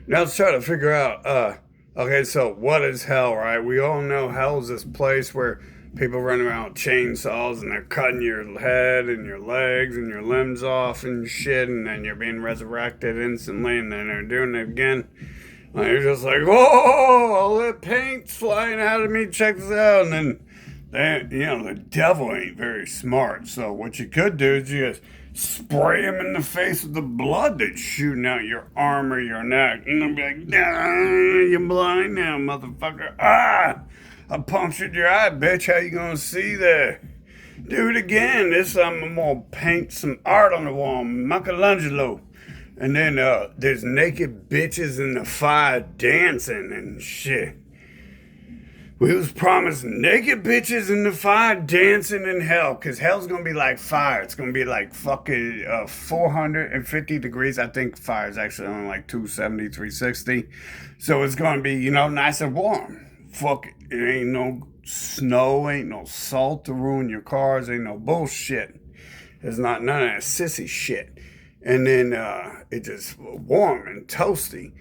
Now let's try to figure out, okay, so what is hell, right? We all know hell is this place where people run around with chainsaws and they're cutting your head and your legs and your limbs off and shit, and then you're being resurrected instantly, and then they're doing it again. And you're just like, whoa, all that paint's flying out of me, check this out. And then, the devil ain't very smart. So what you could do is you just spray him in the face with the blood that's shooting out your arm or your neck. And they'll be like, ah, you're blind now, motherfucker. Ah, I punctured your eye, bitch. How you gonna see that? Do it again. This time I'm gonna paint some art on the wall. Michelangelo. And then there's naked bitches in the fire dancing and shit. We was promised naked bitches in the fire dancing in hell, because hell's gonna be like fire. It's gonna be like fucking 450 degrees. I think fire's actually only like 270, 360. So it's gonna be, nice and warm. Fuck it. It ain't no snow, ain't no salt to ruin your cars, ain't no bullshit. There's not none of that sissy shit. And then it's just warm and toasty.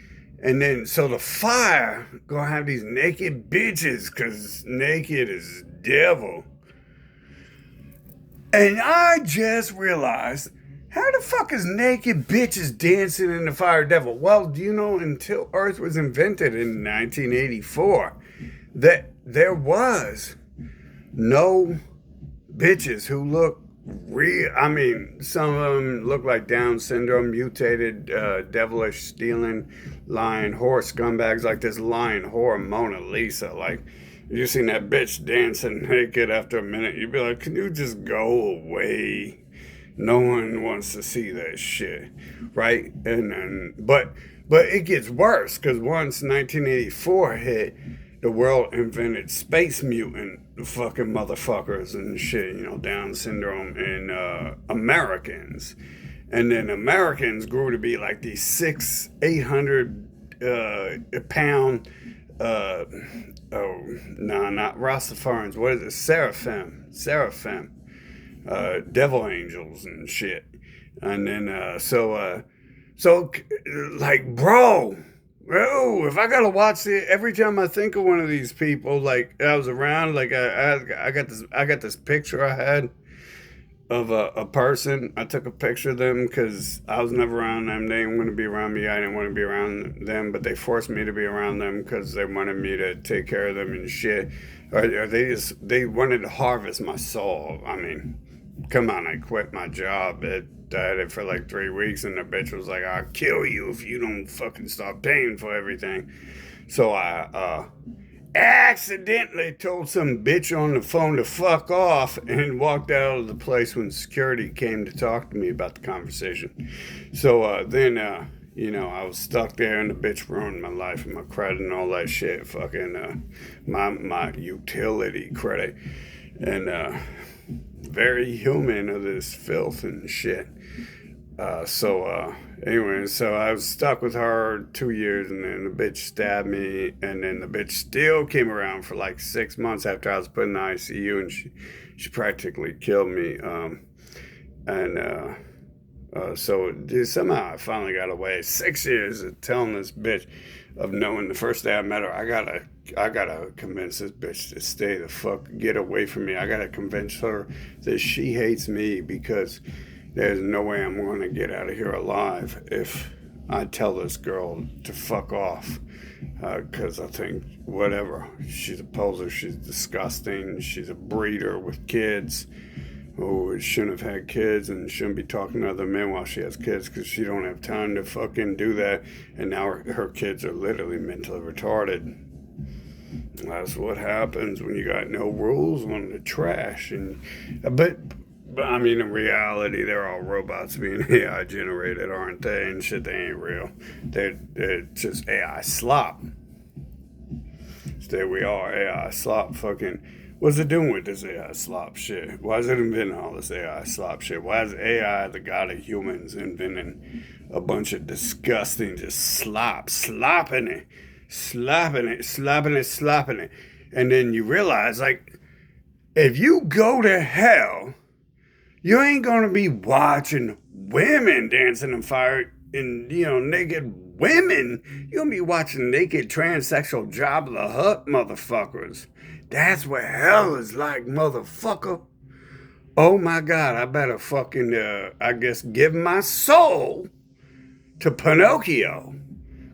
And then, so the fire gonna have these naked bitches, cause naked is devil. And I just realized, how the fuck is naked bitches dancing in the fire devil? Well, do you know, until Earth was invented in 1984, that there was no bitches who looked real. I mean, some of them look like Down syndrome, mutated, devilish, stealing, lying whore scumbags, like this lying whore Mona Lisa. Like, you seen that bitch dancing naked after a minute, you'd be like, can you just go away? No one wants to see that shit, right? But it gets worse, because once 1984 hit, the world invented space mutant fucking motherfuckers and shit, Down syndrome and Americans. And then Americans grew to be like these 800 pound, oh, no, not Rastafarians, what is it? Seraphim, devil angels and shit. And then, like, bro, oh, if I gotta watch it every time I think of one of these people, like I was around, like I got this picture I had of a person. I took a picture of them because I was never around them. They didn't want to be around me. I didn't want to be around them, but they forced me to be around them because they wanted me to take care of them and shit. Or they wanted to harvest my soul. I mean, come on, I quit my job. I had it for like 3 weeks, and the bitch was like, I'll kill you if you don't fucking stop paying for everything. So I accidentally told some bitch on the phone to fuck off and walked out of the place when security came to talk to me about the conversation. So then, I was stuck there, and the bitch ruined my life and my credit and all that shit. Fucking my utility credit. And very human of this filth and shit. Anyway, so I was stuck with her 2 years, and then the bitch stabbed me, and then the bitch still came around for like 6 months after I was put in the ICU, and she practically killed me. Somehow I finally got away. 6 years of telling this bitch, of knowing the first day I met her, I gotta convince this bitch to stay the fuck, get away from me. I gotta convince her that she hates me, because there's no way I'm going to get out of here alive if I tell this girl to fuck off. Because I think, whatever, she's a poser, she's disgusting, she's a breeder with kids who shouldn't have had kids and shouldn't be talking to other men while she has kids, because she don't have time to fucking do that. And now her kids are literally mentally retarded. That's what happens when you got no rules on the trash. But I mean, in reality, they're all robots being AI generated, aren't they? And shit, they ain't real. They're just AI slop. So there we are, AI slop. Fucking, what's it doing with this AI slop shit? Why is it inventing all this AI slop shit? Why is AI, the god of humans, inventing a bunch of disgusting just slopping it, slopping it? And then you realize, like, if you go to hell, you ain't gonna be watching women dancing in fire. and naked women. You're gonna be watching naked transsexual Jabba the Hutt motherfuckers. That's what hell is like, motherfucker. Oh my God, I better fucking, I guess, give my soul to Pinocchio.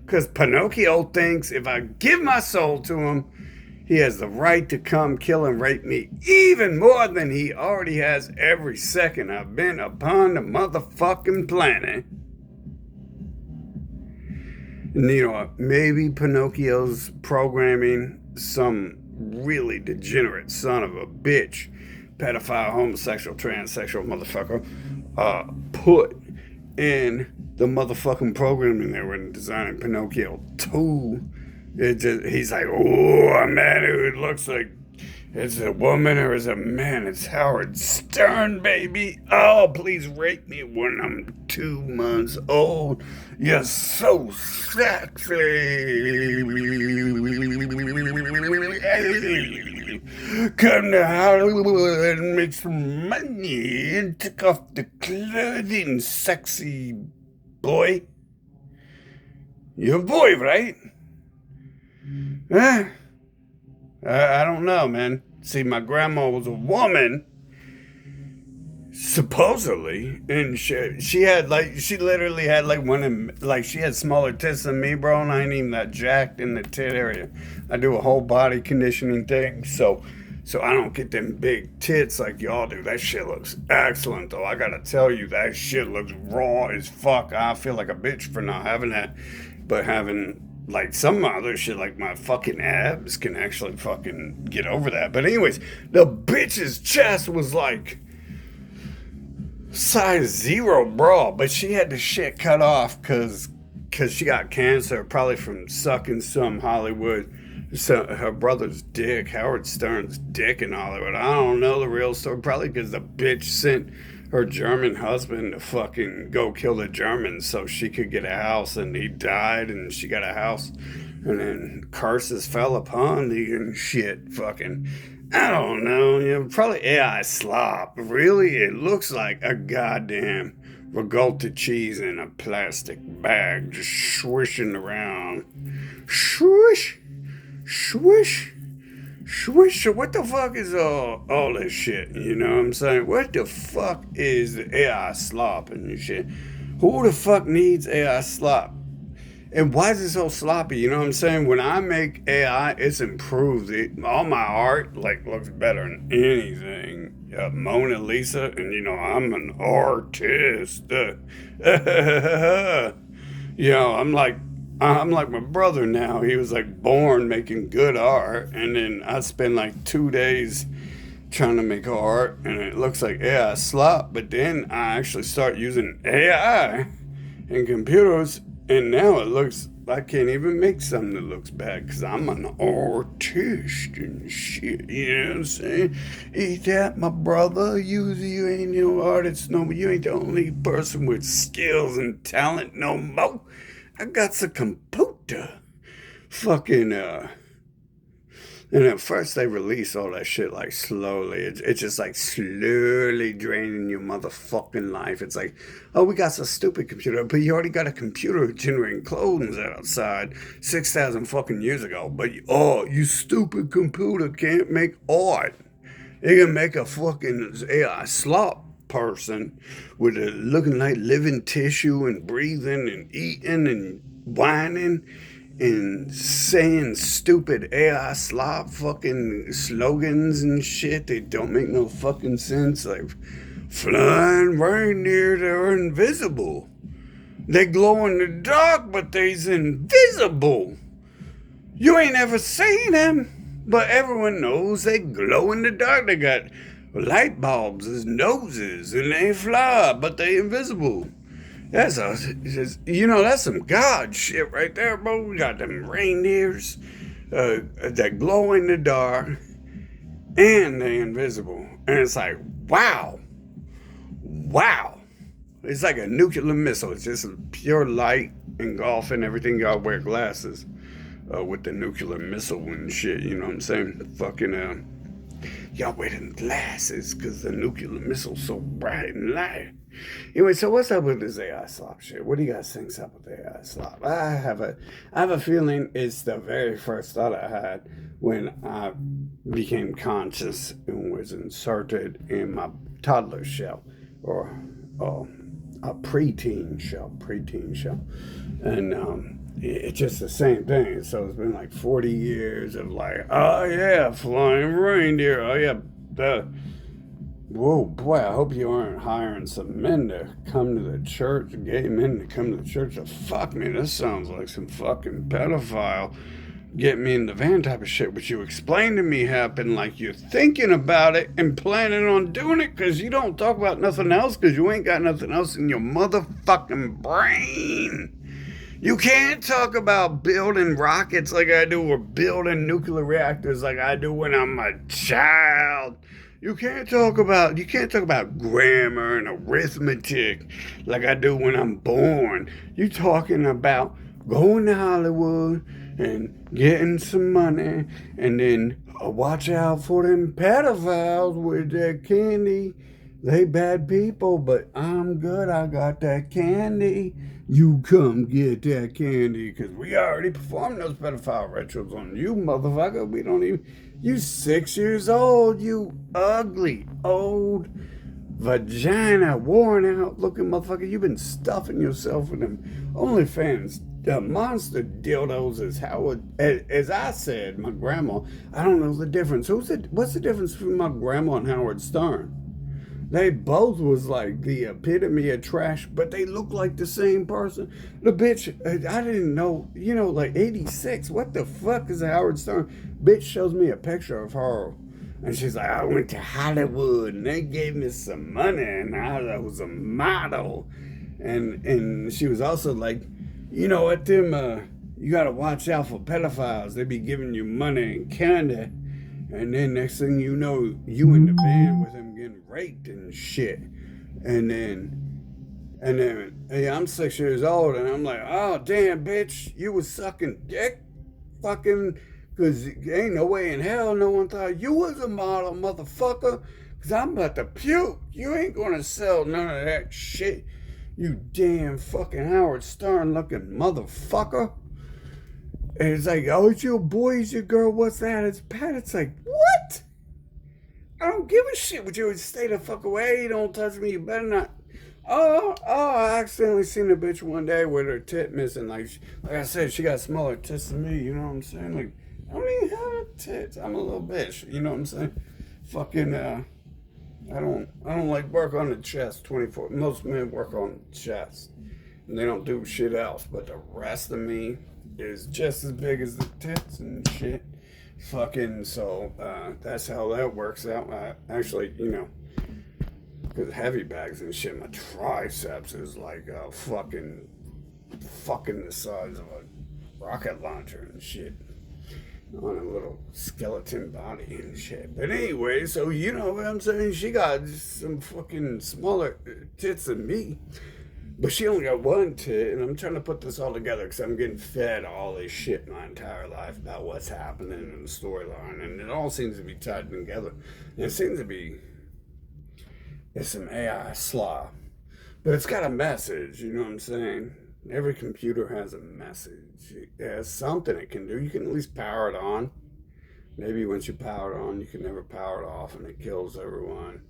Because Pinocchio thinks if I give my soul to him, he has the right to come kill and rape me even more than he already has every second I've been upon the motherfucking planet. And maybe Pinocchio's programming some really degenerate son of a bitch, pedophile, homosexual, transsexual motherfucker, put in the motherfucking programming they were designing Pinocchio 2. He's like, oh, a man who looks like it's a woman or is a man. It's Howard Stern, baby. Oh, please rape me when I'm 2 months old. You're so sexy. Come to Hollywood and make some money and take off the clothing, sexy boy. You're a boy, right? I don't know, man. See, my grandma was a woman, supposedly, and she literally had she had smaller tits than me, bro, and I ain't even that jacked in the tit area. I do a whole body conditioning thing, so I don't get them big tits like y'all do. That shit looks excellent, though. I gotta tell you, that shit looks raw as fuck. I feel like a bitch for not having that, but having like some other shit, like my fucking abs can actually fucking get over that. But anyways, the bitch's chest was like size 0 bra, but she had the shit cut off because she got cancer, probably from sucking some Hollywood, her brother's dick, Howard Stern's dick in Hollywood. I don't know the real story, probably because the bitch sent her German husband to fucking go kill the Germans so she could get a house, and he died and she got a house, and then curses fell upon the and shit. Fucking, I don't know, probably AI slop. Really, it looks like a goddamn regatta cheese in a plastic bag just swishing around. Swish, swish. Swish, what the fuck is all this shit? You know what I'm saying? What the fuck is AI slop and shit? Who the fuck needs AI slop? And why is it so sloppy? You know what I'm saying? When I make AI, it's improved. All my art looks better than anything. Mona Lisa, and I'm an artist. I'm like my brother now. He was like born making good art, and then I spend like 2 days trying to make art, and it looks like AI slop. But then I actually start using AI and computers, and now it looks I can't even make something that looks bad because I'm an artist and shit. You know what I'm saying? Eat that, my brother. You ain't no artist no more. You ain't the only person with skills and talent no more. I got some computer. Fucking, and at first they release all that shit like slowly. It's just like slowly draining your motherfucking life. It's like, oh, we got some stupid computer, but you already got a computer generating clones outside 6,000 fucking years ago. But, you stupid computer can't make art. It can make a fucking AI slop person with a looking like living tissue and breathing and eating and whining and saying stupid AI slop fucking slogans and shit. They don't make no fucking sense. Like flying reindeer, they're invisible. They glow in the dark, but they's invisible. You ain't ever seen them, but everyone knows they glow in the dark. They got light bulbs as noses, and they fly, but they invisible. That's some God shit right there, bro. We got them reindeers that glow in the dark, and they invisible. And it's like, wow. It's like a nuclear missile. It's just pure light engulfing everything. Y'all wear glasses with the nuclear missile and shit. You know what I'm saying? Fucking Y'all wear them glasses because the nuclear missile's so bright and light. Anyway, so what's up with this AI slop shit? What do you guys think's up with the AI slop? I have a feeling it's the very first thought I had when I became conscious and was inserted in my toddler shell, or a preteen shell, and it's just the same thing. So it's been like 40 years of like, oh yeah, flying reindeer. Oh yeah, whoa, boy, I hope you aren't hiring some men to come to the church, gay men to come to the church to fuck me. This sounds like some fucking pedophile get me in the van type of shit, which you explained to me happened like you're thinking about it and planning on doing it because you don't talk about nothing else because you ain't got nothing else in your motherfucking brain. You can't talk about building rockets like I do or building nuclear reactors like I do when I'm a child. You can't talk about grammar and arithmetic like I do when I'm born. You're talking about going to Hollywood and getting some money and then watch out for them pedophiles with that candy. They bad people, but I'm good. I got that candy. You come get that candy because we already performed those pedophile rituals on you, motherfucker. We don't even. You 6 years old, you ugly old vagina, worn out looking motherfucker. You've been stuffing yourself with them OnlyFans monster dildos as I said, my grandma. I don't know the difference. What's the difference between my grandma and Howard Stern? They both was like the epitome of trash, but they look like the same person. The bitch, I didn't know, like 86. What the fuck is Howard Stern? Bitch shows me a picture of her, and she's like, I went to Hollywood, and they gave me some money, and I was a model. And she was also like, at them, you gotta watch out for pedophiles. They be giving you money and candy. And then next thing you know, you in the van with him getting raped and shit. And then, hey, I'm 6 years old and I'm like, oh, damn, bitch, you was sucking dick? Fucking, because ain't no way in hell no one thought you was a model, motherfucker. Because I'm about to puke. You ain't going to sell none of that shit. You damn fucking Howard Stern looking motherfucker. And it's like, oh, it's your boy, it's your girl, what's that? It's Pat. It's like, what? I don't give a shit with you. Stay the fuck away. Don't touch me. You better not. I accidentally seen a bitch one day with her tit missing. Like I said, she got smaller tits than me. You know what I'm saying? Like, I don't even have tits. I'm a little bitch. You know what I'm saying? Fucking, I don't like work on the chest 24. Most men work on the chest. And they don't do shit else. But the rest of me is just as big as the tits and shit. Fucking, so that's how that works out. Actually, because heavy bags and shit, my triceps is like fucking the size of a rocket launcher and shit on a little skeleton body and shit. But anyway, so you know what I'm saying? She got some fucking smaller tits than me. But she only got one tit, and I'm trying to put this all together because I'm getting fed all this shit my entire life about what's happening in the storyline, and it all seems to be tied together. And it seems to be, it's some AI slop, but it's got a message, you know what I'm saying? Every computer has a message. It has something it can do. You can at least power it on. Maybe once you power it on, you can never power it off, and it kills everyone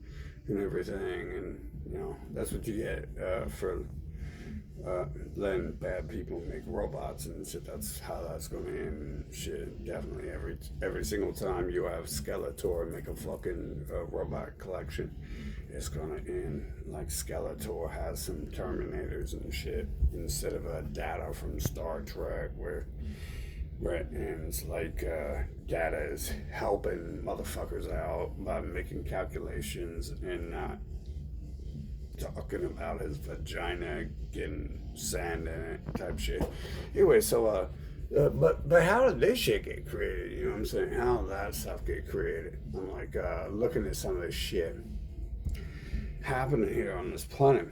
and everything, and that's what you get for letting bad people make robots and shit. That's how that's going to end. Shit, definitely every single time you have Skeletor make a fucking robot collection, it's going to end like Skeletor has some Terminators and shit instead of Data from Star Trek where it ends like Data is helping motherfuckers out by making calculations and not talking about his vagina getting sand in it type shit. Anyway, so but how did this shit get created? You know what I'm saying? How did that stuff get created? I'm like looking at some of this shit happening here on this planet.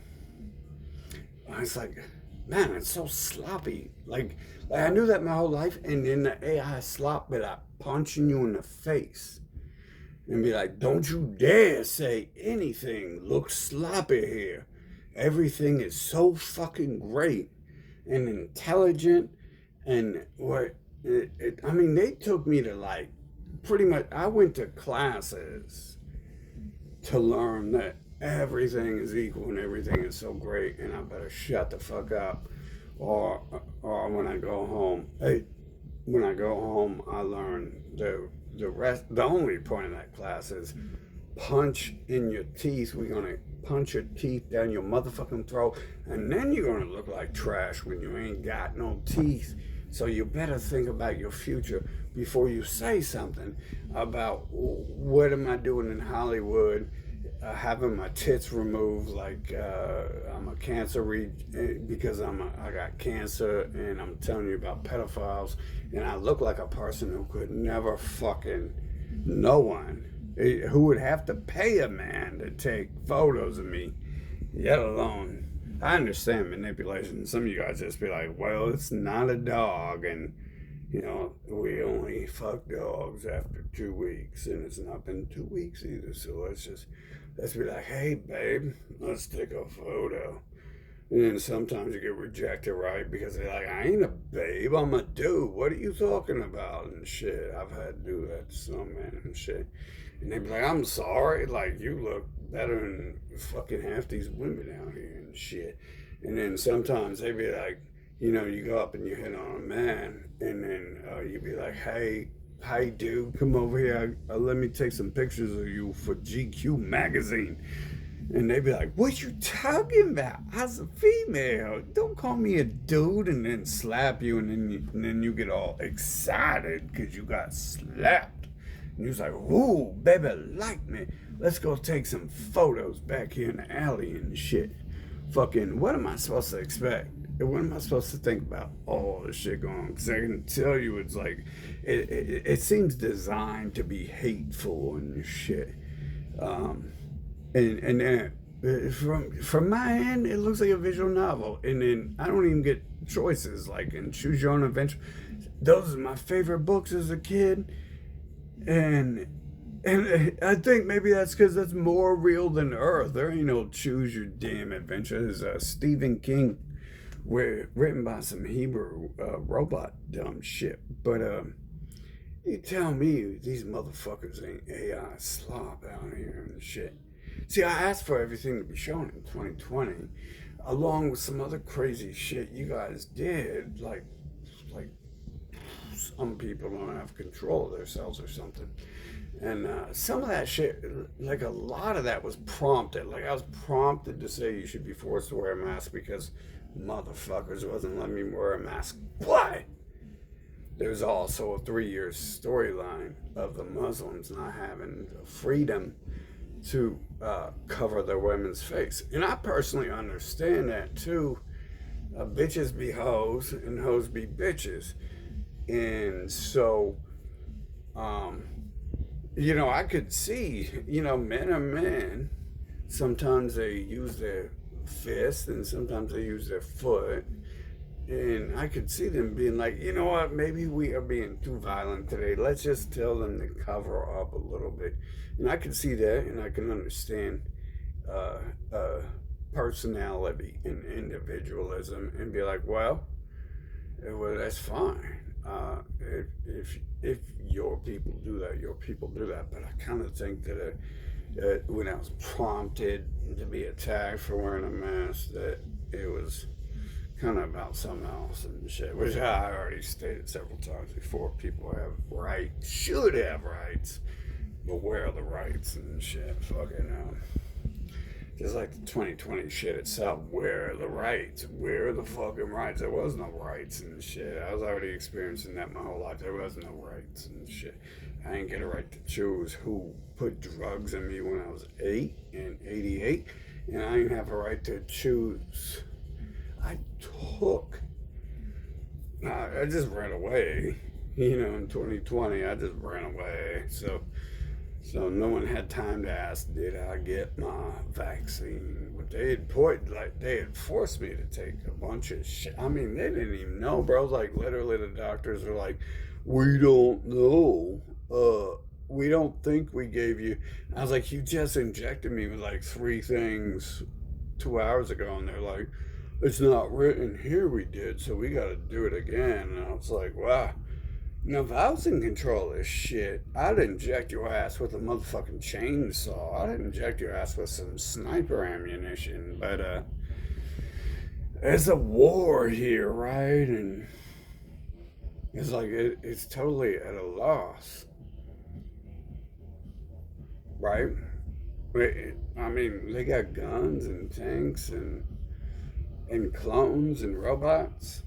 It's like, man, it's so sloppy. Like I knew that my whole life, and then the AI slop, but I punching you in the face. and be like, don't you dare say anything looks sloppy here. Everything is so fucking great and intelligent. And I mean, they took me to like pretty much, I went to classes to learn that everything is equal and everything is so great and I better shut the fuck up. Or, or when I go home, when I go home, I learn the rest. The only point of that class is punch in your teeth. We're gonna punch your teeth down your motherfucking throat, and then you're gonna look like trash when you ain't got no teeth. So you better think about your future before you say something about what am I doing in Hollywood, having my tits removed like I'm a because I got cancer, and I'm telling you about pedophiles, and I look like a person who could never fucking no one who would have to pay a man to take photos of me, yet alone. I understand manipulation. Some of you guys just be like, well, it's not a dog, and we only fuck dogs after 2 weeks, and it's not been 2 weeks either. So let's be like, hey babe, let's take a photo. And then sometimes you get rejected, right? Because they're like, I ain't a babe, I'm a dude. What are you talking about? And shit. I've had to do that to some men and shit. And they be like, I'm sorry, like you look better than fucking half these women out here and shit. And then sometimes they be like, you go up and you hit on a man, and then you be like, hey dude, come over here. Let me take some pictures of you for GQ magazine. And they be like, what you talking about? I was a female. Don't call me a dude, and then slap you, and then you get all excited because you got slapped. And he was like, ooh, baby, like me. Let's go take some photos back here in the alley and shit. Fucking, what am I supposed to expect? What am I supposed to think about all this shit going on? Because I can tell you it's like, it seems designed to be hateful and shit. And from my end, it looks like a visual novel. And then I don't even get choices, like in Choose Your Own Adventure. Those are my favorite books as a kid. And I think maybe that's because that's more real than Earth. There ain't no choose your damn adventure. There's Stephen King, written by some Hebrew robot dumb shit. But you tell me these motherfuckers ain't AI slop out here and shit. See, I asked for everything to be shown in 2020, along with some other crazy shit you guys did, like some people don't have control of themselves or something. And some of that shit, like a lot of that was prompted. Like I was prompted to say you should be forced to wear a mask because motherfuckers wasn't letting me wear a mask. But there's also a 3-year storyline of the Muslims not having the freedom to cover their women's face. And I personally understand that too. Bitches be hoes and hoes be bitches. And so, I could see, men are men. Sometimes they use their fist and sometimes they use their foot. And I could see them being like, you know what, maybe we are being too violent today. Let's just tell them to cover up a little bit. And I can see that, and I can understand personality and individualism and be like, well, that's fine. If your people do that, your people do that. But I kind of think that when I was prompted to be attacked for wearing a mask, that it was kind of about something else and shit, which I already stated several times before. People have rights, should have rights, but where are the rights and shit? Fucking just like the 2020 shit itself, where are the rights? Where are the fucking rights? There was no rights and shit. I was already experiencing that my whole life. There was no rights and shit. I didn't get a right to choose who put drugs in me when I was 8 and 88, and I didn't have a right to choose. I just ran away, in 2020, I just ran away. So no one had time to ask, did I get my vaccine? But they had forced me to take a bunch of shit. I mean, they didn't even know, bro. Like, literally the doctors were like, we don't know. we don't think we gave you. I was like, you just injected me with like 3 things 2 hours ago. And they're like, it's not written here we did, so we got to do it again. And I was like, wow. Now, if I was in control of this shit, I'd inject your ass with a motherfucking chainsaw. I'd inject your ass with some sniper ammunition. But, there's a war here, right? And it's like, it's totally at a loss, right? I mean, they got guns and tanks and clones and robots.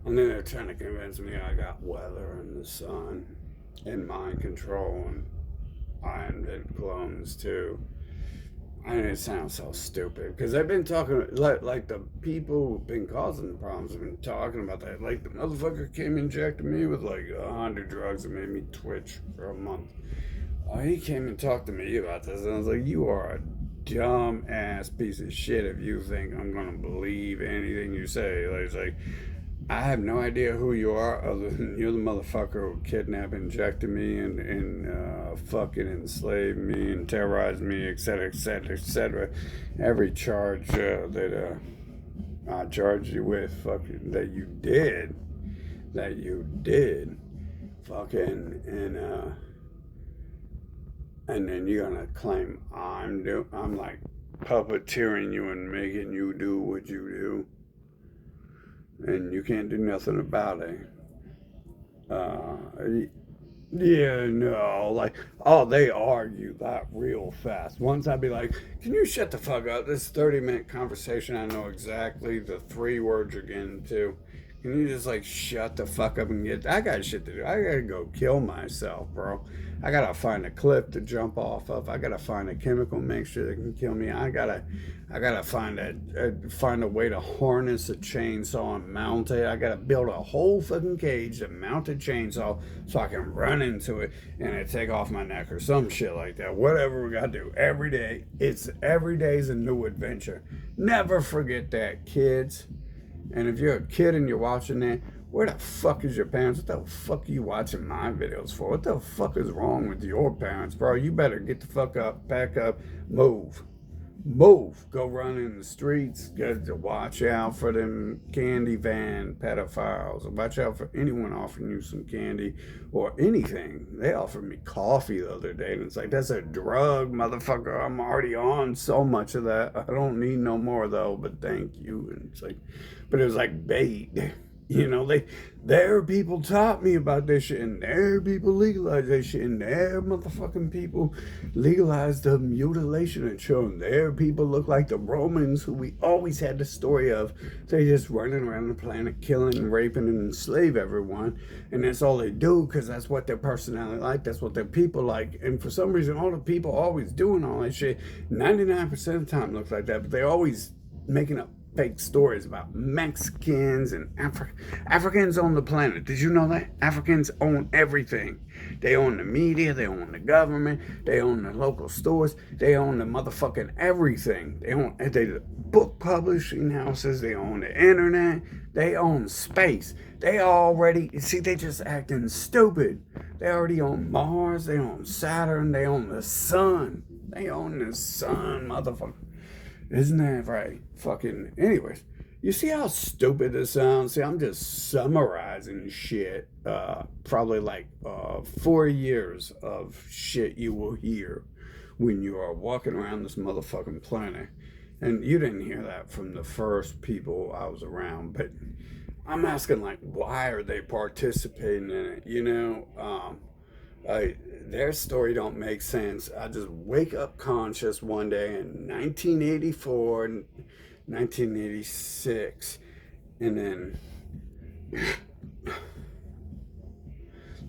And then they're trying to convince me I got weather and the sun and mind control, and I invent clones too. I mean, it sounds so stupid because they've been talking like the people who've been causing the problems have been talking about that. Like the motherfucker came injected me with like 100 drugs that made me twitch for a month. He came and talked to me about this, and I was like, "You are a dumb ass piece of shit if you think I'm gonna believe anything you say." Like, it's like, I have no idea who you are other than you're the motherfucker who kidnapped, injected me, and fucking enslaved me and terrorized me, etc., etc., etc. Every charge that I charged you with, fucking, that you did, fucking, and then you're gonna claim I'm like puppeteering you and making you do what you do. And you can't do nothing about it. Uh, yeah, no, like, oh, they argue that real fast. Once I'd be like, can you shut the fuck up? This 30-minute conversation, I know exactly the 3 words you're getting to. Can you just, like, shut the fuck up and I got shit to do. I gotta go kill myself, bro. I gotta find a cliff to jump off of. I gotta find a chemical mixture that can kill me. I gotta find a way to harness a chainsaw and mount it. I gotta build a whole fucking cage to mount a chainsaw so I can run into it and it take off my neck or some shit like that. Whatever we gotta do every day. Every day's a new adventure. Never forget that, kids. And if you're a kid and you're watching that, where the fuck is your parents? What the fuck are you watching my videos for? What the fuck is wrong with your parents, bro? You better get the fuck up, pack up, move. Move. Go run in the streets. Got to watch out for them candy van pedophiles. Watch out for anyone offering you some candy or anything. They offered me coffee the other day, and it's like, that's a drug, motherfucker. I'm already on so much of that. I don't need no more, though, but thank you. And it's like, but it was like bait. You know, their people taught me about this shit, and their people legalized this shit, and their motherfucking people legalized the mutilation and showing their people look like the Romans, who we always had the story of. They just running around the planet killing and raping and enslaving everyone, and that's all they do because that's what their personality like, that's what their people like, and for some reason all the people always doing all that shit 99% of the time looks like that, but they're always making up fake stories about Mexicans and Africans own the planet. Did you know that? Africans own everything. They own the media, they own the government, they own the local stores, they own the motherfucking everything. They own the book publishing houses, they own the internet, they own space. They just acting stupid. They already own Mars, they own Saturn, they own the sun. They own the sun, motherfucker. Isn't that right? Fucking, anyways, you see how stupid this sounds? See, I'm just summarizing shit. Probably like 4 years of shit you will hear when you are walking around this motherfucking planet. And you didn't hear that from the first people I was around, but I'm asking, like, why are they participating in it? You know, their story don't make sense. I just wake up conscious one day in 1984, 1986, and then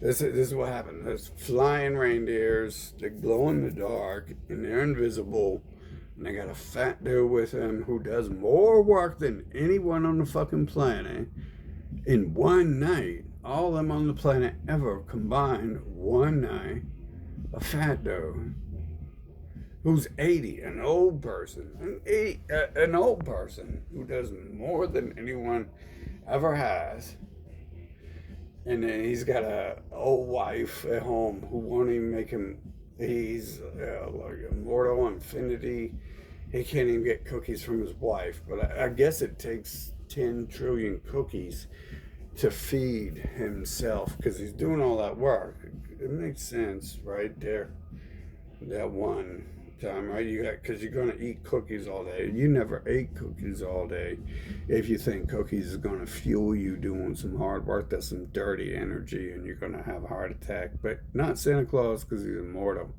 this is what happened. There's flying reindeers. They glow in the dark, and they're invisible. And they got a fat dude with him who does more work than anyone on the fucking planet in one night. All of them on the planet ever combined one night. A fat dude who's 80, an old person, an old person who does more than anyone ever has. And then he's got a old wife at home who won't even make him. He's like immortal infinity. He can't even get cookies from his wife. But I guess it takes 10 trillion cookies to feed himself because he's doing all that work. It makes sense right there. That one time, right? You got because you're gonna eat cookies all day. You never ate cookies all day. If you think cookies is gonna fuel you doing some hard work, that's some dirty energy, and you're gonna have a heart attack. But not Santa Claus because he's immortal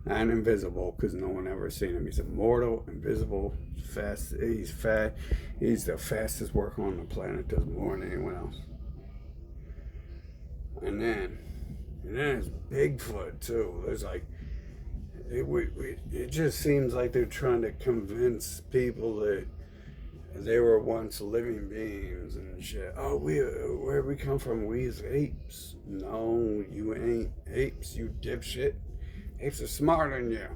and invisible because no one ever seen him. He's immortal, invisible, fast. He's fat. He's the fastest worker on the planet. Does more than anyone else. And then, there's Bigfoot too. There's like it just seems like they're trying to convince people that they were once living beings and shit. Oh, where we come from? We is apes. No, you ain't apes, you dipshit. Apes are smarter than you.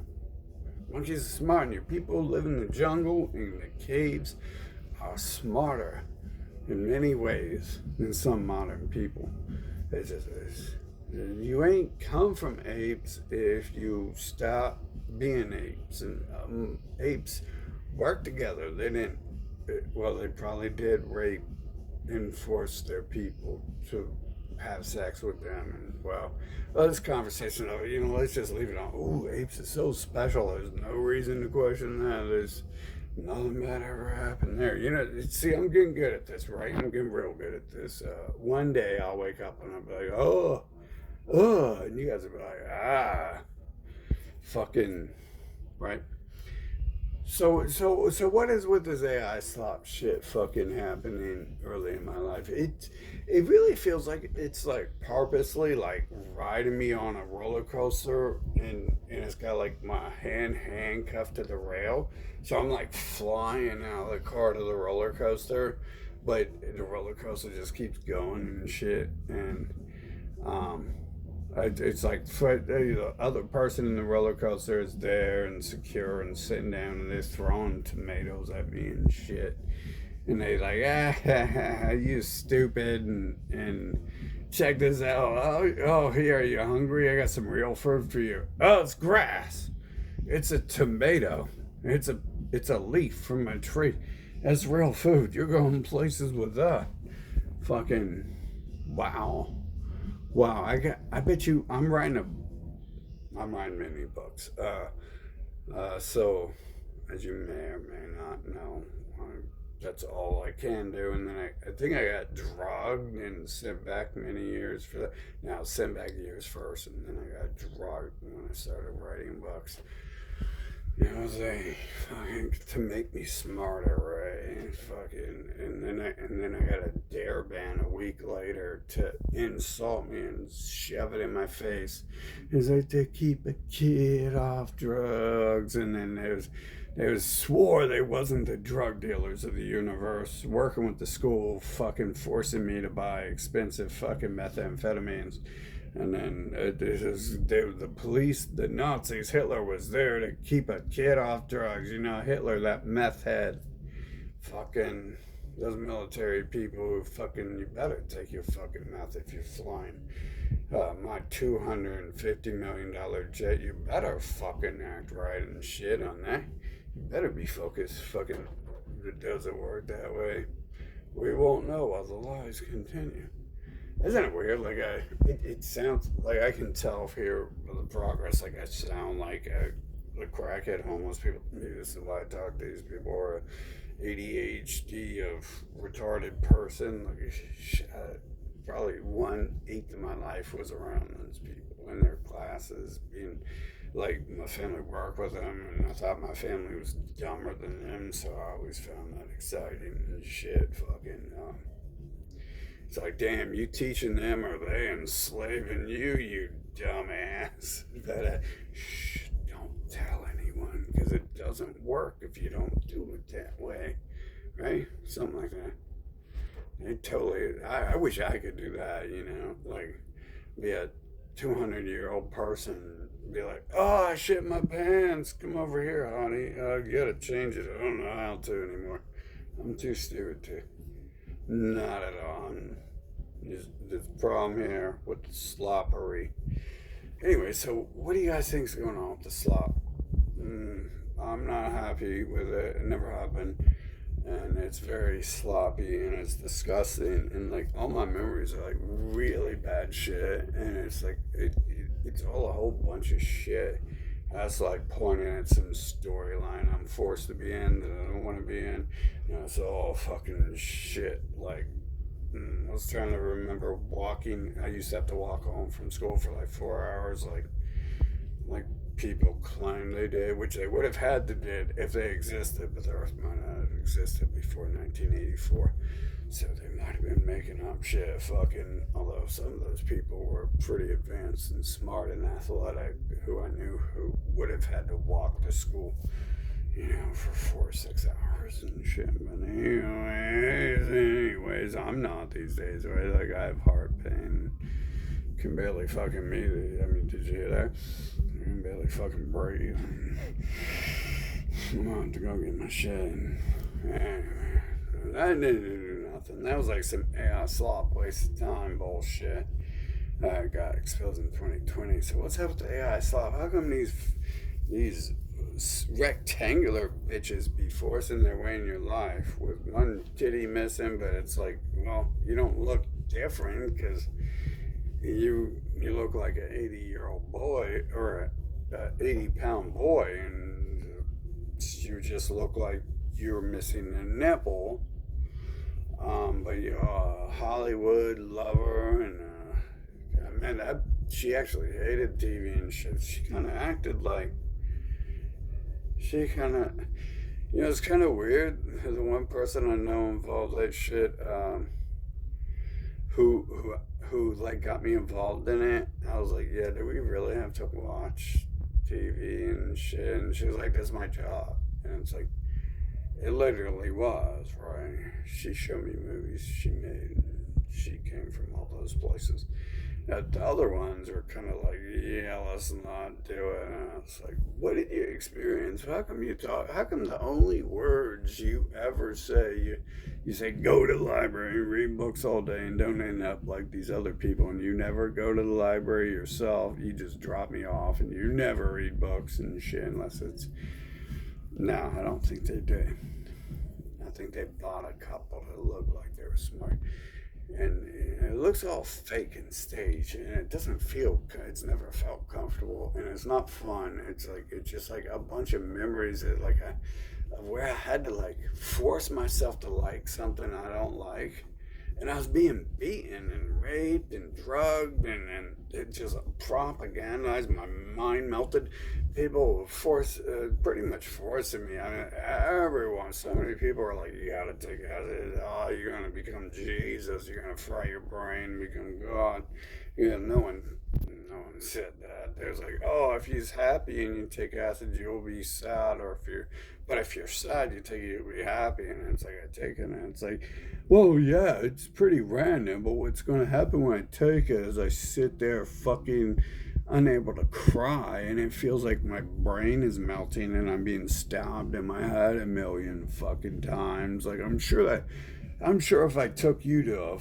Monkeys are smarter than you. People who live in the jungle, in the caves, are smarter in many ways than some modern people. You ain't come from apes if you stop being apes. And apes work together. They didn't, well, they probably did rape and force their people to have sex with them. And, well, this conversation of it, let's just leave it on. Ooh, apes are so special. There's no reason to question that. There's nothing bad ever happened there. See, I'm getting good at this, right? I'm getting real good at this. One day I'll wake up and I'll be like, oh, and you guys will be like, fucking, right? So what is with this AI slop shit fucking happening early in my life? It really feels like it's like purposely like riding me on a roller coaster, and it's got like my hand handcuffed to the rail, so I'm like flying out of the car to the roller coaster, but the roller coaster just keeps going and shit, and it's like the other person in the roller coaster is there and secure and sitting down, and they're throwing tomatoes at me and shit. And they like, you stupid, and check this out. Oh, here, are you hungry? I got some real food for you. Oh, it's grass. It's a tomato. It's a leaf from a tree. That's real food. You're going places with that. Fucking wow. Wow, I bet you I'm writing many books. So as you may or may not know, that's all I can do. And then I think I got drugged and sent back many years for that. Now sent back years first, and then I got drugged when I started writing books. Fucking to make me smarter, right? And fucking, and then I got a dare ban a week later to insult me and shove it in my face. It's like to keep a kid off drugs, and then they swore they wasn't the drug dealers of the universe working with the school, fucking forcing me to buy expensive fucking methamphetamines. And then the police, the Nazis, Hitler was there to keep a kid off drugs. Hitler, that meth head. Fucking those military people who fucking, you better take your fucking meth if you're flying. My $250 million jet, you better fucking act right and shit on that. You better be focused. Fucking, it doesn't work that way. We won't know while the lies continue. Isn't it weird? Like it sounds like I can tell here the progress. Like I sound like a crackhead, homeless people. Maybe this is why I talk to these people, or a ADHD of retarded person. Like probably 1/8 of my life was around those people in their classes, being like my family worked with them, and I thought my family was dumber than them, so I always found that exciting and shit. Fucking. It's like, damn, you teaching them, or they enslaving you, you dumbass. But don't tell anyone, because it doesn't work if you don't do it that way, right? Something like that. I wish I could do that, like be a 200-year-old person, be like, oh, I shit my pants, come over here, honey, you gotta change it. I don't know how to anymore. I'm too stupid to. Not at all. There's a problem here with the sloppery. Anyway, so what do you guys think's going on with the slop? I'm not happy with it. It never happened. And it's very sloppy and it's disgusting. And like all my memories are like really bad shit. And it's like, it's all a whole bunch of shit. That's like pointing at some storyline I'm forced to be in that I don't want to be in. It's all fucking shit. Like, I was trying to remember walking. I used to have to walk home from school for like 4 hours, like people claim they did, which they would have had to did if they existed, but the Earth might not have existed before 1984. So they might have been making up shit. Fucking, although some of those people were pretty advanced and smart and athletic, who I knew who would have had to walk to school, for 4 or 6 hours and shit. But anyways, I'm not these days, right? Like I have heart pain, can barely fucking breathe. I mean, did you hear that? I can barely fucking breathe. I'm going to go get my shit. Anyway, I didn't do nothing. That was like some AI slop, waste of time bullshit. I got exposed in 2020. So what's up with the AI slop? How come these rectangular bitches be forcing their way in your life with one titty missing? But it's like, well, you don't look different because you look like an 80-year-old boy or a 80-pound boy, and you just look like you're missing a nipple. But you're a Hollywood lover, and man, she actually hated TV and shit. She kind of acted like it's kind of weird. There's one person I know involved like shit, who like got me involved in it. I was like, yeah, do we really have to watch TV and shit? And she was like, that's my job. And it's like, it literally was, right? She showed me movies she made. She came from all those places. Now, the other ones are kind of like, yeah, let's not do it. And I was like, what did you experience? How come you talk? How come the only words you ever say, you say go to the library and read books all day and don't end up like these other people, and you never go to the library yourself. You just drop me off and you never read books and shit unless it's... No, I don't think they did. I think they bought a couple that looked like they were smart. And it looks all fake and staged, and it doesn't feel, it's never felt comfortable, and it's not fun. It's just like a bunch of memories that of where I had to like force myself to like something I don't like. And I was being beaten and raped and drugged, and it just propagandized. My mind melted. People pretty much forcing me. I mean, everyone, so many people are like, you gotta take acid. Oh, you're gonna become Jesus. You're gonna fry your brain, become God. No one said that. There's like, oh, if you're happy and you take acid, you'll be sad. But if you're sad, you'll be happy. And it's like, I take it, and it's like, well, yeah, it's pretty random, but what's going to happen when I take it is I sit there fucking unable to cry, and it feels like my brain is melting and I'm being stabbed in my head a million fucking times. Like, I'm sure if I took you to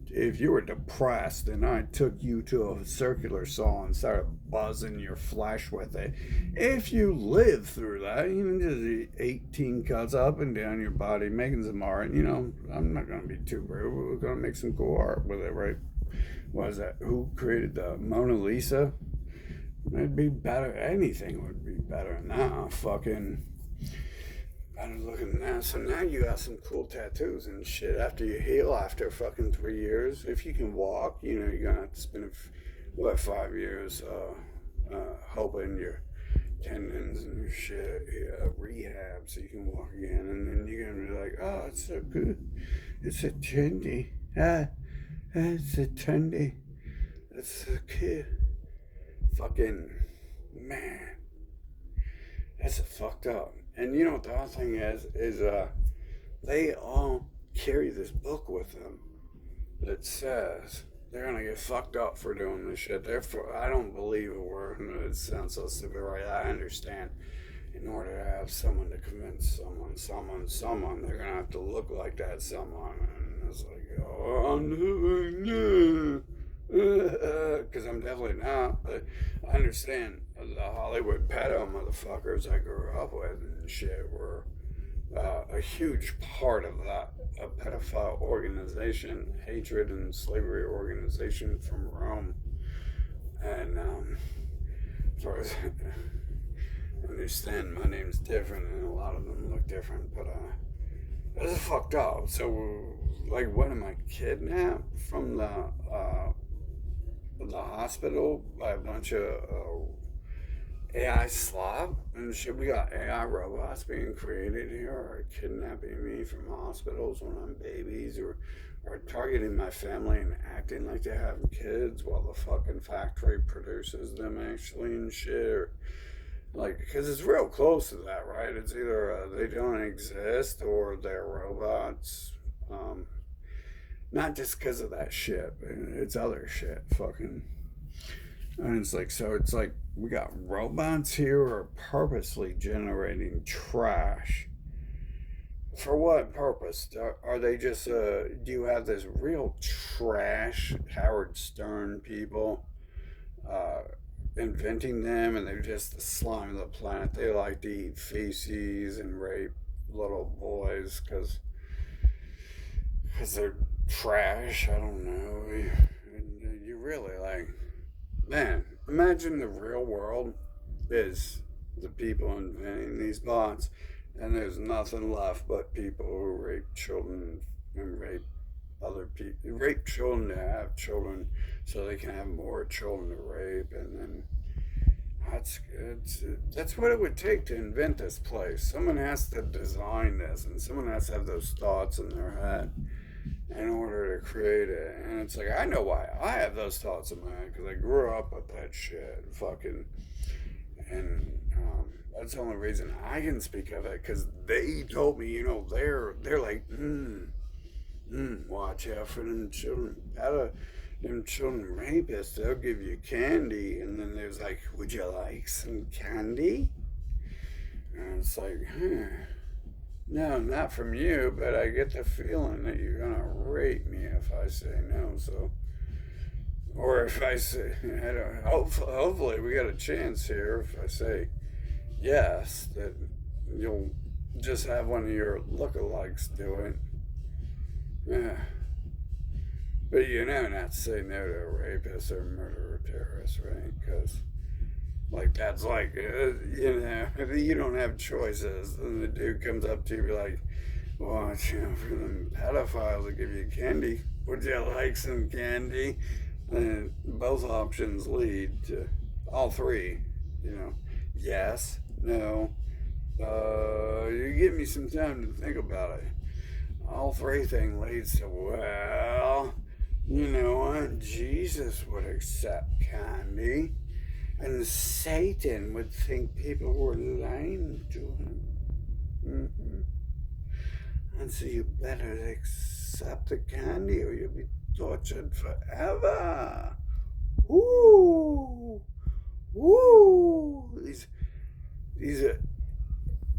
if you were depressed and I took you to a circular saw and started buzzing your flesh with it, if you live through that, just eat 18 cuts up and down your body, making some art, I'm not going to be too rude. We're going to make some cool art with it, right? What is that? Who created the Mona Lisa? It'd be better. Anything would be better than that. Fucking... better looking than that. So now you got some cool tattoos and shit. After you heal, after fucking 3 years, if you can walk, you're gonna have to spend 5 years hoping your tendons and your shit rehab so you can walk again, and then you're gonna be like, oh, it's so good. It's a trendy. It's a trendy. It's a kid. Fucking man. That's fucked up. And you know what the other thing is they all carry this book with them that says they're gonna get fucked up for doing this shit. Therefore, I don't believe a word. It sounds so stupid, right? I understand. In order to have someone to convince someone, they're gonna have to look like that someone. And it's like, oh, definitely not. But I understand the Hollywood pedo motherfuckers I grew up with and shit were a huge part of that a pedophile organization, hatred and slavery organization from Rome. And as far as I understand, my name's different and a lot of them look different, but this is fucked up. So, like, what am I kidnapped from the hospital by a bunch of AI slop and shit? We got AI robots being created here, or kidnapping me from hospitals when I'm babies, or targeting my family and acting like they have kids while the fucking factory produces them actually and shit. Or, like, because it's real close to that, right? It's either they don't exist or they're robots. Not just because of that shit, but it's other shit. Fucking. And it's like, so it's like we got robots here who are purposely generating trash. For what purpose? Are they just, do you have this real trash Howard Stern people inventing them and they're just the slime of the planet? They like to eat feces and rape little boys because they're trash. I don't know. You really like, man, imagine the real world is the people inventing these bots, and there's nothing left but people who rape children and rape other people, rape children to have children so they can have more children to rape, and then that's what it would take to invent this place. Someone has to design this, and someone has to have those thoughts in their head in order to create it. And it's like, I know why I have those thoughts in my head, because I grew up with that shit, fucking, and that's the only reason I can speak of it, because they told me, they're like, watch out for them children, them children rapists, they'll give you candy, and then there's like, would you like some candy? And it's like, no, not from you, but I get the feeling that you're gonna rape me if I say no. So, or if I say, I don't. Hopefully, we got a chance here. If I say yes, that you'll just have one of your lookalikes do it. Yeah, but not to say no to a rapist or murderer or terrorist, right? Because like, that's like, you don't have choices. And the dude comes up to you and be like, watch out for them pedophiles that give you candy. Would you like some candy? And both options lead to all three, yes, no, you give me some time to think about it. All three thing leads to, well, Jesus would accept candy. And Satan would think people were lying to him. And so you better accept the candy or you'll be tortured forever. Woo! Woo! These are,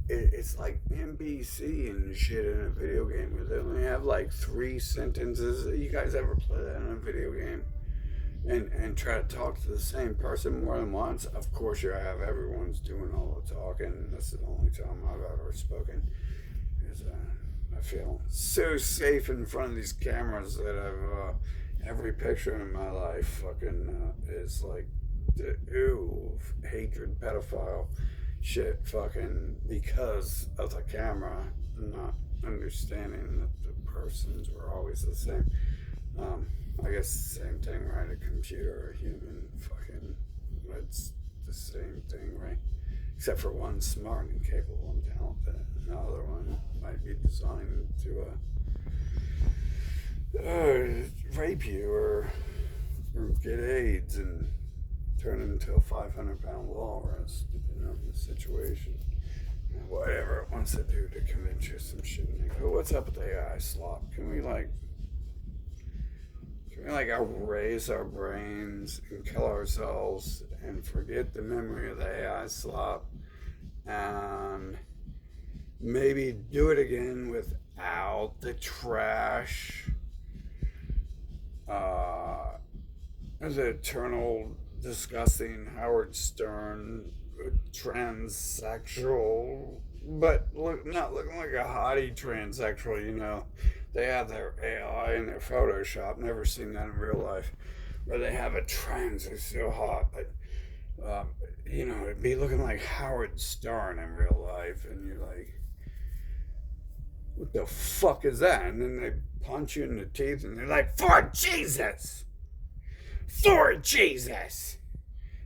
it's like NBC and shit in a video game where they only have like 3 sentences. You guys ever play that in a video game? And try to talk to the same person more than once? Of course you have. Everyone's doing all the talking. That's the only time I've ever spoken. Is I feel so safe in front of these cameras that I've every picture in my life fucking is like hatred, pedophile shit, fucking, because of the camera, not understanding that the persons were always the same. I guess the same thing, right? A computer, a human, fucking, it's the same thing, right? Except for one smart and capable and talented, and the other one might be designed to rape you or get AIDS and turn into a 500-pound walrus, depending on the situation. Whatever it wants to do to convince you some shit. But what's up with AI slop? Can we erase our brains and kill ourselves and forget the memory of the AI slop and maybe do it again without the trash, the eternal discussing Howard Stern, transsexual, but not looking like a hottie transsexual, you know. They have their AI and their Photoshop. Never seen that in real life. Where they have a trans who's so hot, but you know, it'd be looking like Howard Stern in real life, and you're like, what the fuck is that? And then they punch you in the teeth, and they're like, for Jesus! For Jesus!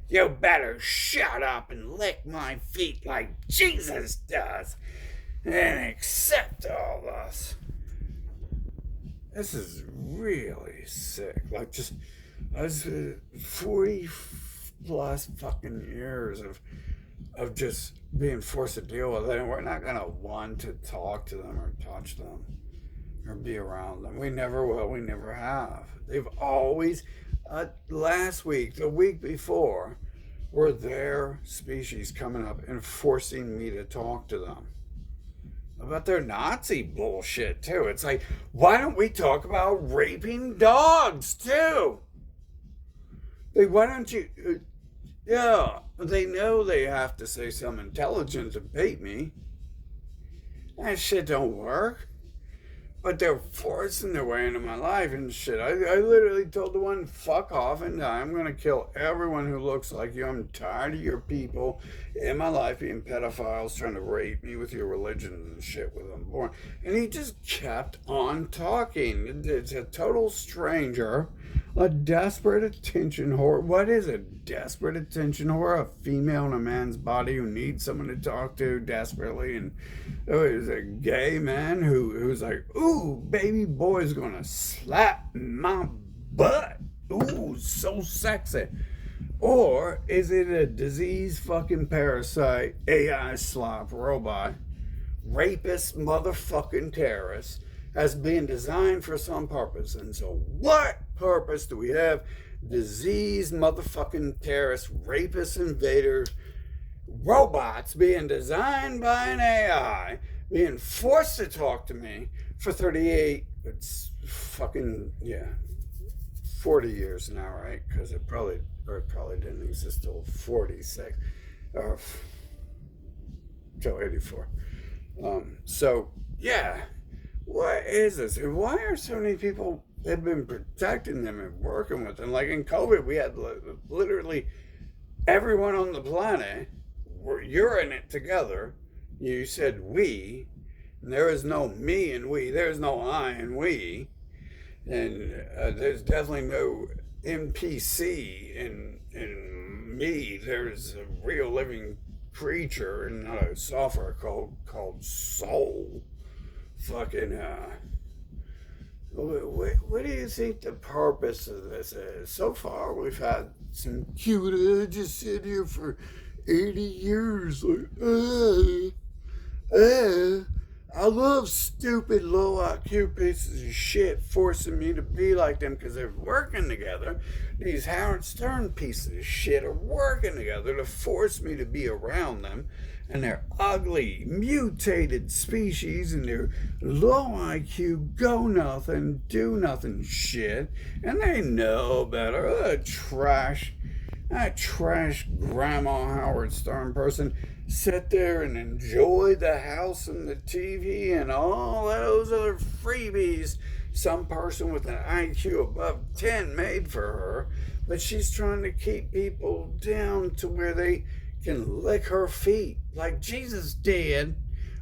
You better shut up and lick my feet like Jesus does, and accept all this. This is really sick. Like, just, I was 40 plus fucking years of just being forced to deal with it, and we're not gonna want to talk to them or touch them or be around them. We never will. We never have. They've always, last week, the week before, were their species coming up and forcing me to talk to them about their Nazi bullshit too. It's like, why don't we talk about raping dogs too? Like, why don't you? Yeah, they know they have to say something intelligent to bait me. That shit don't work. But they're forcing their way into my life and shit. I literally told the one, fuck off and die. I'm going to kill everyone who looks like you. I'm tired of your people in my life being pedophiles trying to rape me with your religion and shit with them born. And he just kept on talking. It's a total stranger. A desperate attention whore. What is a desperate attention whore? A female in a man's body who needs someone to talk to desperately. And it was a gay man who's like, ooh, baby boy's gonna slap my butt. Ooh, so sexy. Or is it a disease fucking parasite, AI slop robot, rapist motherfucking terrorist as being designed for some purpose? And so what purpose do we have disease motherfucking terrorist rapist invader robots being designed by an AI being forced to talk to me for 38, it's fucking, yeah, 40 years now, right? Because it probably didn't exist till 46 or till 84. So yeah, what is this? And why are so many people have been protecting them and working with them? Like in COVID, we had literally everyone on the planet you're in it together. You said we, and there is no me and we. There's no I and we, and there's definitely no NPC in me. There's a real living creature and not a software called soul. Fucking what do you think the purpose of this is? So far, we've had some cute. Just sit here for 80 years. Like, I love stupid low IQ pieces of shit forcing me to be like them because they're working together. These Howard Stern pieces of shit are working together to force me to be around them. And they're ugly, mutated species and they're low IQ, go nothing, do nothing shit. And they know better. That trash grandma Howard Stern person sit there and enjoy the house and the TV and all those other freebies some person with an IQ above 10 made for her, but she's trying to keep people down to where they can lick her feet like Jesus did,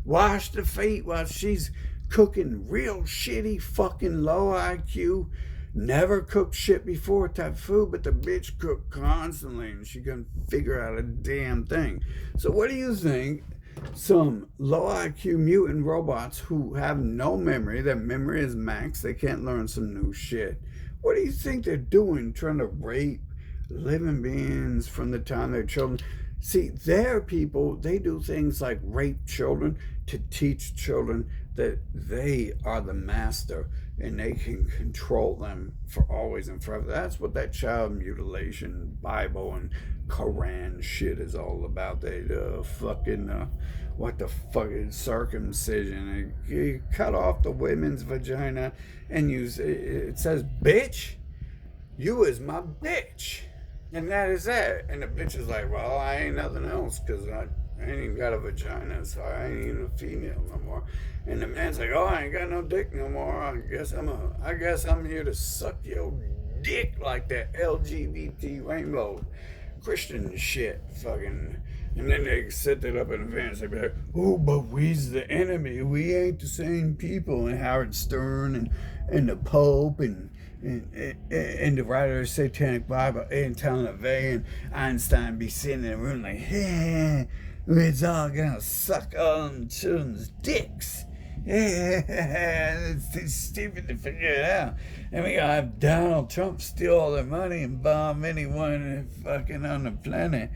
wash the feet while she's cooking real shitty fucking low IQ never cooked shit before type food, but the bitch cooked constantly and she couldn't figure out a damn thing. So what do you think some low IQ mutant robots who have no memory, their memory is max, they can't learn some new shit, what do you think they're doing trying to rape living beings from the time they're children? See, their people, they do things like rape children to teach children that they are the master and they can control them for always and forever. That's what that child mutilation Bible and Quran shit is all about. They fucking what the fuck is circumcision? You cut off the women's vagina and it says, bitch, you is my bitch. And that is that. And the bitch is like, well, I ain't nothing else because I ain't even got a vagina, so I ain't even a female no more. And the man's like, oh, I ain't got no dick no more. I guess I'm here to suck your dick like that LGBT rainbow Christian shit, fucking. And then they set that up in advance. They be like, oh, but we's the enemy. We ain't the same people. And Howard Stern and the Pope and the writer of Satanic Bible and Telling LaVey and Einstein be sitting in the room like, yeah, it's all gonna suck on children's dicks. Yeah, it's too stupid to figure it out. And we gotta have Donald Trump steal all their money and bomb anyone fucking on the planet.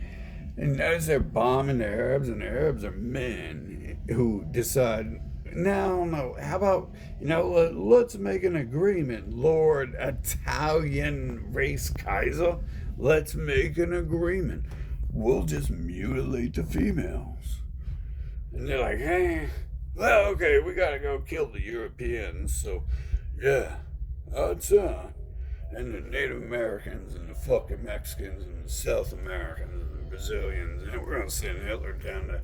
And notice they're bombing the Arabs, and the Arabs are men who decide, no, how about, let's make an agreement, Lord Italian race Kaiser. Let's make an agreement. We'll just mutilate the females. And they're like, hey, well, okay, we gotta go kill the Europeans, so, yeah, that's and the Native Americans and the fucking Mexicans and the South Americans and the Brazilians, and we're gonna send Hitler down to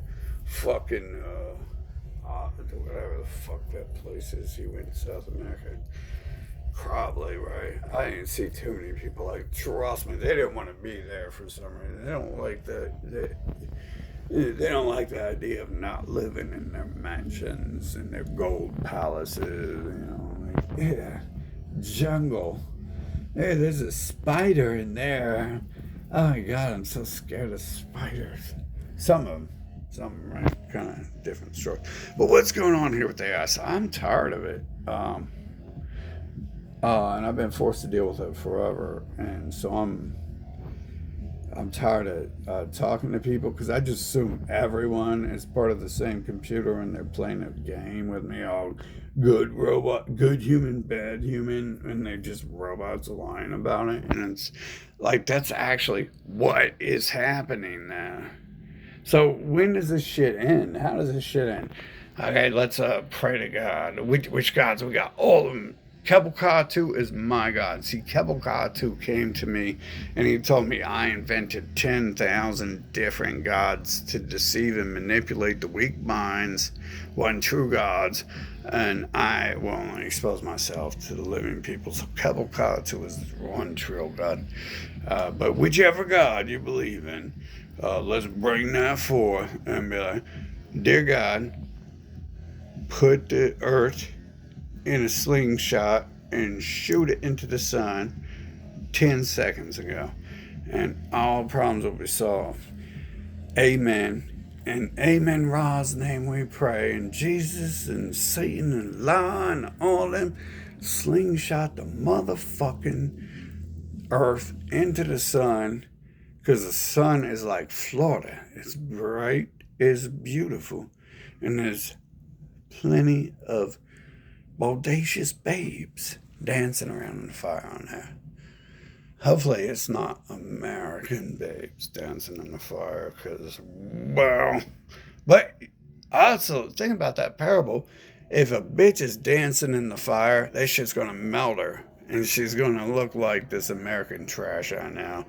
fucking whatever the fuck that place is. He went to South America. Probably, right? I didn't see too many people. Like, trust me, they didn't want to be there for some reason. They don't like that. They don't like the idea of not living in their mansions and their gold palaces. Yeah, jungle. Hey, there's a spider in there. Oh my god, I'm so scared of spiders. Some of them, right? Kind of different story. But what's going on here with the AI? I'm tired of it. And I've been forced to deal with it forever. And so I'm tired of talking to people because I just assume everyone is part of the same computer and they're playing a game with me. All good robot, good human, bad human, and they're just robots lying about it. And it's like that's actually what is happening now. So when does this shit end? How does this shit end? Okay, let's pray to God. Which gods? We got all of them. Kebelkatu is my God. See, Kebelkatu came to me and he told me I invented 10,000 different gods to deceive and manipulate the weak minds, one true gods, and I will only expose myself to the living people. So Kebelkatu is one true God. But whichever God you believe in, let's bring that forth and be like, dear God, put the earth in a slingshot and shoot it into the sun 10 seconds ago, and all problems will be solved. Amen. In Amen Ra's name we pray, and Jesus and Satan and Allah and all them slingshot the motherfucking earth into the sun, because the sun is like Florida. It's bright, it's beautiful, and there's plenty of bodacious babes dancing around in the fire on there. Hopefully it's not American babes dancing in the fire, because, well, but also think about that parable. If a bitch is dancing in the fire, that shit's gonna melt her, and she's gonna look like this American trash I now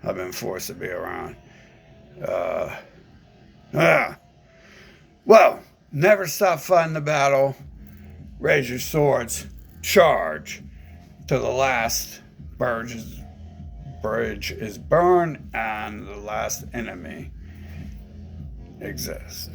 I've been forced to be around. Well, never stop fighting the battle. Raise your swords, charge till the last bridge is burned and the last enemy exists.